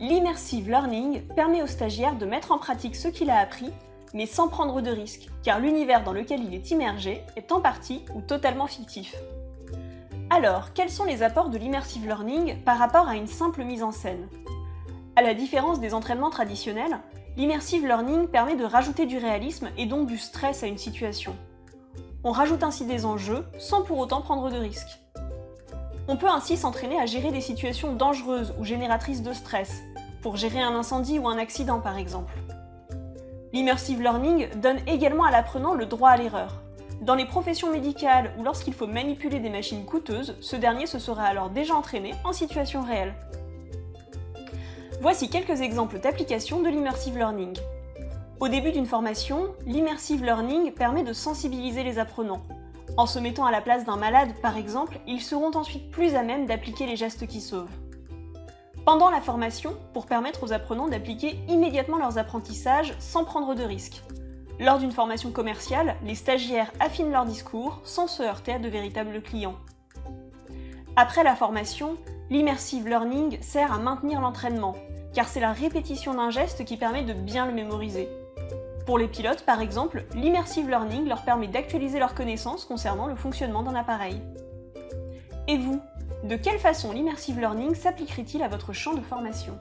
L'immersive learning permet au stagiaire de mettre en pratique ce qu'il a appris, mais sans prendre de risques, car l'univers dans lequel il est immergé est en partie ou totalement fictif. Alors, quels sont les apports de l'immersive learning par rapport à une simple mise en scène? À la différence des entraînements traditionnels, l'immersive learning permet de rajouter du réalisme et donc du stress à une situation. On rajoute ainsi des enjeux sans pour autant prendre de risques. On peut ainsi s'entraîner à gérer des situations dangereuses ou génératrices de stress, pour gérer un incendie ou un accident par exemple. L'immersive learning donne également à l'apprenant le droit à l'erreur. Dans les professions médicales ou lorsqu'il faut manipuler des machines coûteuses, ce dernier se sera alors déjà entraîné en situation réelle. Voici quelques exemples d'applications de l'immersive learning. Au début d'une formation, l'immersive learning permet de sensibiliser les apprenants. En se mettant à la place d'un malade, par exemple, ils seront ensuite plus à même d'appliquer les gestes qui sauvent. Pendant la formation, pour permettre aux apprenants d'appliquer immédiatement leurs apprentissages sans prendre de risques. Lors d'une formation commerciale, les stagiaires affinent leur discours sans se heurter à de véritables clients. Après la formation, l'immersive learning sert à maintenir l'entraînement, car c'est la répétition d'un geste qui permet de bien le mémoriser. Pour les pilotes, par exemple, l'immersive learning leur permet d'actualiser leurs connaissances concernant le fonctionnement d'un appareil. Et vous, de quelle façon l'immersive learning s'appliquerait-il à votre champ de formation ?